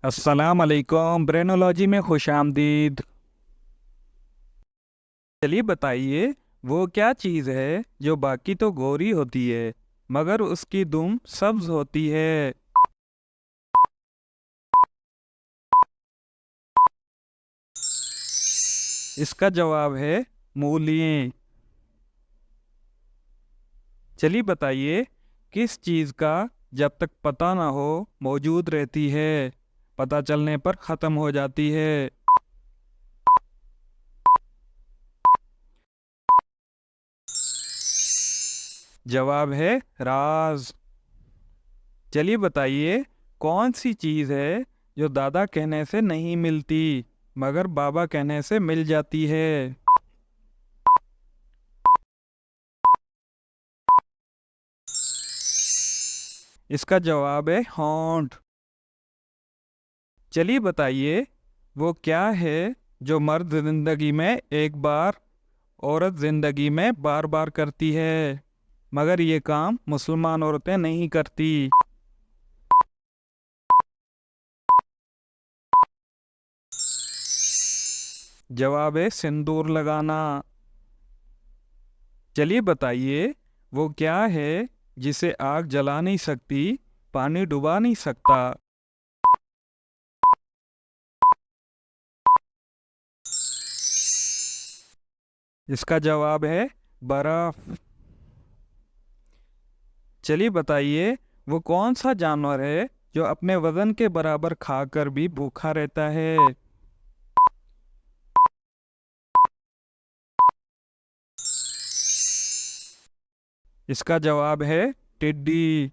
अस्सलाम वालेकुम। ब्रेनोलॉजी में खुश आमदीद। चलिए बताइए, वो क्या चीज़ है जो बाकी तो गोरी होती है मगर उसकी दुम सब्ज होती है। इसका जवाब है मूली। चलिए बताइए, किस चीज़ का जब तक पता ना हो मौजूद रहती है, पता चलने पर ख़त्म हो जाती है। जवाब है राज। चलिए बताइए, कौन सी चीज़ है जो दादा कहने से नहीं मिलती मगर बाबा कहने से मिल जाती है। इसका जवाब है होंठ। चलिए बताइए, वो क्या है जो मर्द जिंदगी में एक बार, औरत जिंदगी में बार बार करती है मगर ये काम मुसलमान औरतें नहीं करती। जवाब है सिंदूर लगाना। चलिए बताइए, वो क्या है जिसे आग जला नहीं सकती, पानी डुबा नहीं सकता। इसका जवाब है बर्फ। चलिए बताइए, वो कौन सा जानवर है जो अपने वजन के बराबर खाकर भी भूखा रहता है। इसका जवाब है टिड्डी।